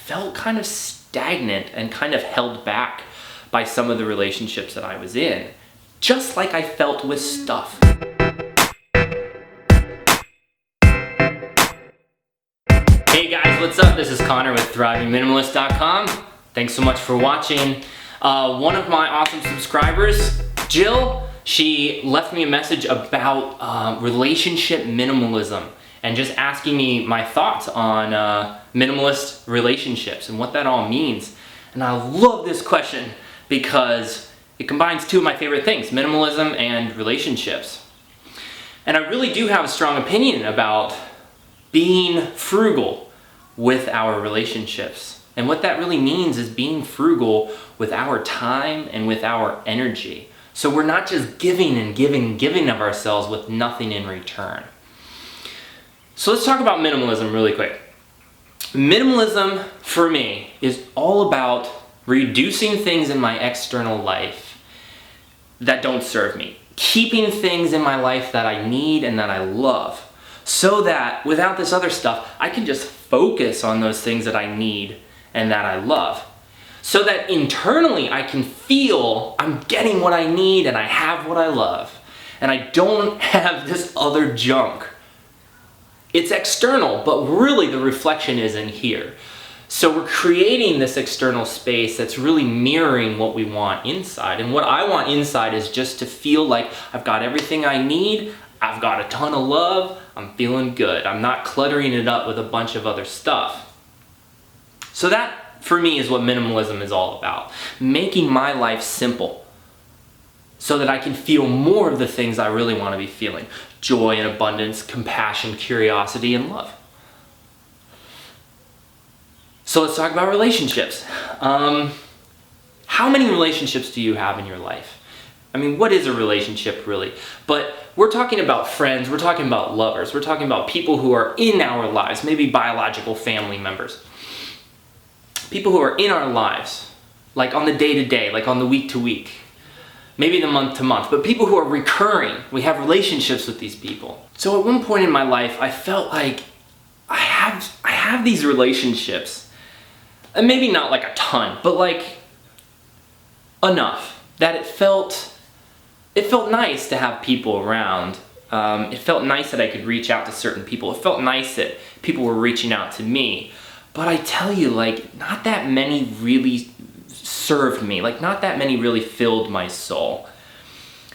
felt kind of stagnant and kind of held back by some of the relationships that I was in, just like I felt with stuff. Hey guys, what's up? This is Connor with thriving Com. Thanks so much for watching. One of my awesome subscribers, Jill, she left me a message about relationship minimalism and just asking me my thoughts on minimalist relationships and what that all means. And I love this question because it combines two of my favorite things, minimalism and relationships. And I really do have a strong opinion about being frugal with our relationships. And what that really means is being frugal with our time and with our energy. So we're not just giving and giving of ourselves with nothing in return. So let's talk about minimalism really quick. Minimalism for me is all about reducing things in my external life that don't serve me, keeping things in my life that I need and that I love, so that without this other stuff, I can just focus on those things that I need and that I love. So that internally I can feel I'm getting what I need and I have what I love. And I don't have this other junk. It's external, but really the reflection is in here. So we're creating this external space that's really mirroring what we want inside. And what I want inside is just to feel like I've got everything I need, I've got a ton of love, I'm feeling good. I'm not cluttering it up with a bunch of other stuff. So that, for me, is what minimalism is all about. Making my life simple so that I can feel more of the things I really want to be feeling. Joy and abundance, compassion, curiosity, and love. So let's talk about relationships. How many relationships do you have in your life? I mean, what is a relationship really? But we're talking about friends, we're talking about lovers, we're talking about people who are in our lives, maybe biological family members. People who are in our lives, like on the day-to-day, like on the week-to-week, maybe the month-to-month, but people who are recurring. We have relationships with these people. So at one point in my life, I felt like I have these relationships, and maybe not like a ton, but like enough that it felt nice to have people around. It felt nice that I could reach out to certain people. It felt nice that people were reaching out to me. But I tell you, like, not that many really served me. Like, not that many really filled my soul.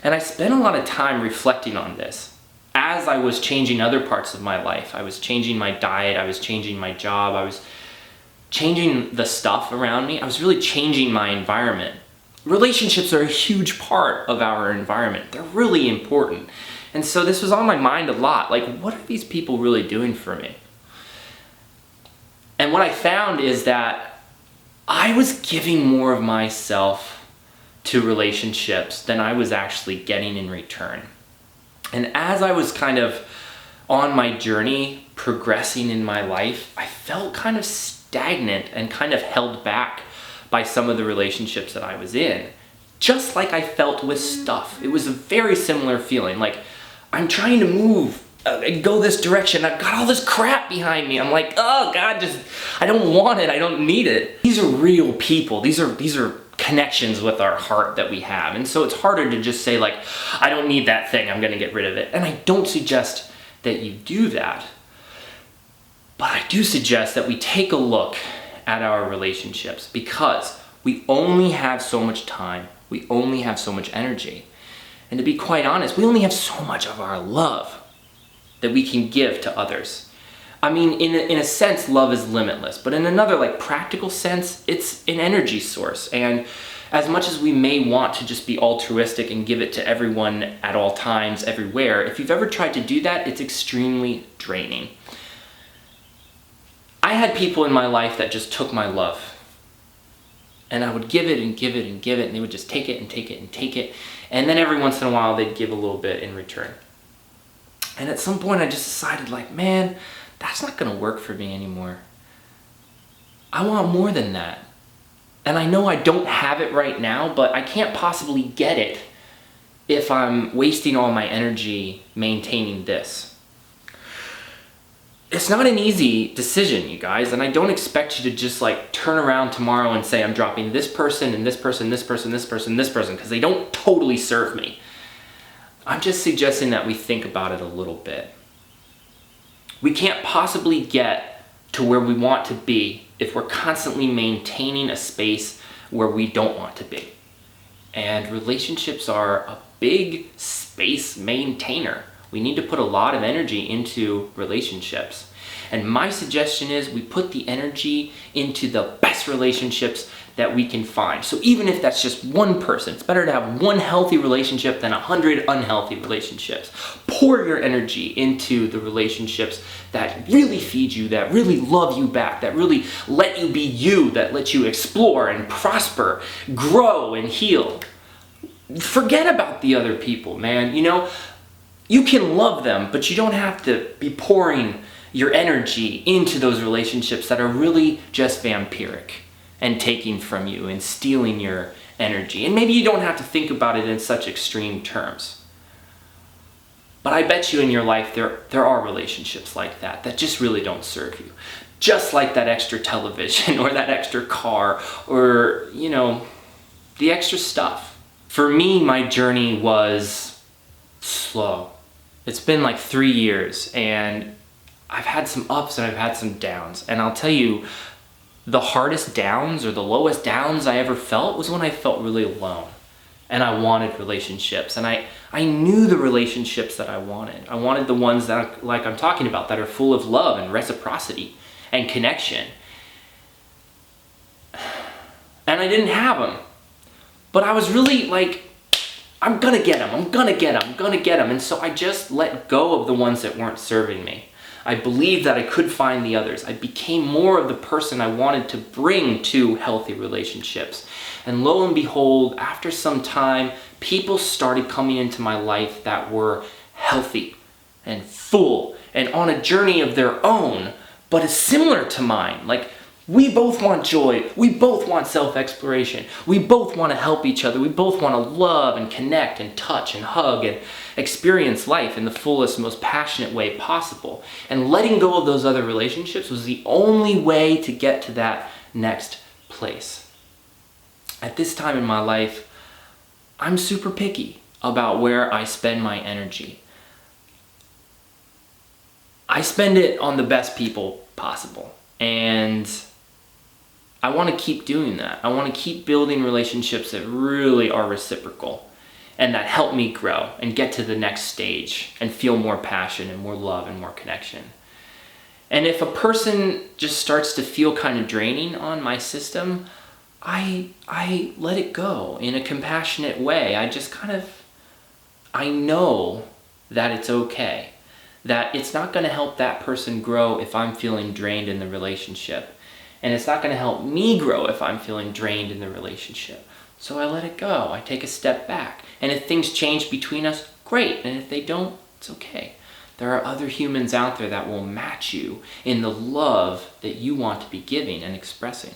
And I spent a lot of time reflecting on this. As I was changing other parts of my life, I was changing my diet, I was changing my job, I was changing the stuff around me. I was really changing my environment. Relationships are a huge part of our environment. They're really important. And so this was on my mind a lot. Like, what are these people really doing for me? And what I found is that I was giving more of myself to relationships than I was actually getting in return. And as I was kind of on my journey, progressing in my life, I felt kind of stagnant and kind of held back by some of the relationships that I was in, just like I felt with stuff. It was a very similar feeling, like I'm trying to move, go this direction. I've got all this crap behind me. I'm like, oh God, I don't want it. I don't need it. These are real people. These are connections with our heart that we have. And so it's harder to just say like, I don't need that thing. I'm going to get rid of it. And I don't suggest that you do that. But I do suggest that we take a look at our relationships because we only have so much time. We only have so much energy. And to be quite honest, we only have so much of our love that we can give to others. I mean, in a sense, love is limitless, but in another like practical sense, it's an energy source. And as much as we may want to just be altruistic and give it to everyone at all times, everywhere, if you've ever tried to do that, it's extremely draining. I had people in my life that just took my love. And I would give it and give it and give it, and they would just take it and take it and take it. And then every once in a while, they'd give a little bit in return. And at some point, I just decided, like, man, that's not gonna work for me anymore. I want more than that. And I know I don't have it right now, but I can't possibly get it if I'm wasting all my energy maintaining this. it's not an easy decision, you guys, and I don't expect you to just like turn around tomorrow and say, I'm dropping this person and this person, this person, this person, this person, because they don't totally serve me. I'm just suggesting that we think about it a little bit. We can't possibly get to where we want to be if we're constantly maintaining a space where we don't want to be. And relationships are a big space maintainer. We need to put a lot of energy into relationships. And my suggestion is we put the energy into the best relationships that we can find. So even if that's just one person, it's better to have one healthy relationship than 100 unhealthy relationships. Pour your energy into the relationships that really feed you, that really love you back, that really let you be you, that let you explore and prosper, grow and heal. Forget about the other people, man. You can love them, but you don't have to be pouring your energy into those relationships that are really just vampiric and taking from you and stealing your energy. And maybe you don't have to think about it in such extreme terms. But I bet you in your life there are relationships like that just really don't serve you. Just like that extra television or that extra car or, the extra stuff. For me, my journey was slow. It's been like 3 years and I've had some ups and I've had some downs. And I'll tell you, the hardest downs or the lowest downs I ever felt was when I felt really alone and I wanted relationships. And I knew the relationships that I wanted. I wanted the ones that, like I'm talking about, that are full of love and reciprocity and connection. And I didn't have them. But I was really like, I'm gonna get them, I'm gonna get them, I'm gonna get them. And so I just let go of the ones that weren't serving me. I believed that I could find the others. I became more of the person I wanted to bring to healthy relationships. And lo and behold, after some time, people started coming into my life that were healthy and full and on a journey of their own, but is similar to mine. Like, we both want joy. We both want self-exploration. We both want to help each other. We both want to love and connect and touch and hug and experience life in the fullest, most passionate way possible. And letting go of those other relationships was the only way to get to that next place. At this time in my life, I'm super picky about where I spend my energy. I spend it on the best people possible. And I want to keep doing that. I want to keep building relationships that really are reciprocal and that help me grow and get to the next stage and feel more passion and more love and more connection. And if a person just starts to feel kind of draining on my system, I let it go in a compassionate way. I know that it's okay, that it's not going to help that person grow if I'm feeling drained in the relationship. And it's not going to help me grow if I'm feeling drained in the relationship. So I let it go. I take a step back. And if things change between us, great. And if they don't, it's okay. There are other humans out there that will match you in the love that you want to be giving and expressing.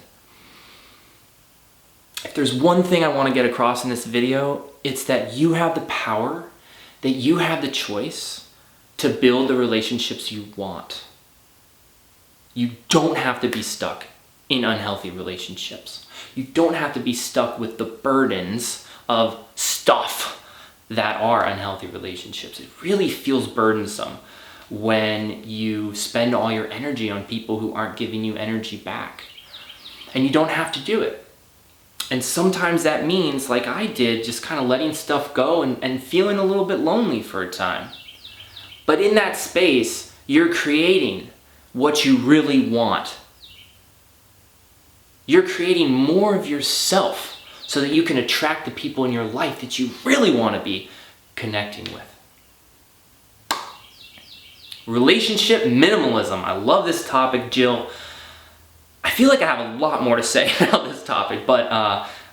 If there's one thing I want to get across in this video, it's that you have the power, that you have the choice to build the relationships you want. You don't have to be stuck in unhealthy relationships. You don't have to be stuck with the burdens of stuff that are unhealthy relationships. It really feels burdensome when you spend all your energy on people who aren't giving you energy back. And you don't have to do it. And sometimes that means, like I did, just kind of letting stuff go and feeling a little bit lonely for a time. But in that space, you're creating what you really want. You're creating more of yourself so that you can attract the people in your life that you really want to be connecting with. Relationship minimalism. I love this topic, Jill. I feel like I have a lot more to say about this topic, but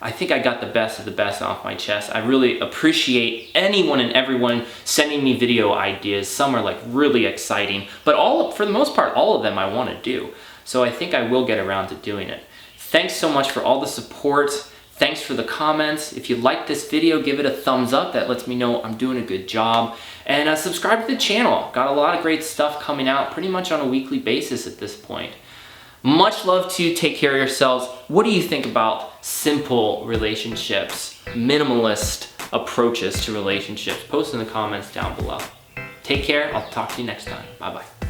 I think I got the best of the best off my chest. I really appreciate anyone and everyone sending me video ideas. Some are like really exciting, but for the most part, all of them I want to do. So I think I will get around to doing it. Thanks so much for all the support. Thanks for the comments. If you like this video, give it a thumbs up. That lets me know I'm doing a good job. And subscribe to the channel. Got a lot of great stuff coming out pretty much on a weekly basis at this point. Much love to you. Take care of yourselves. What do you think about simple relationships, minimalist approaches to relationships? Post in the comments down below. Take care. I'll talk to you next time. Bye-bye.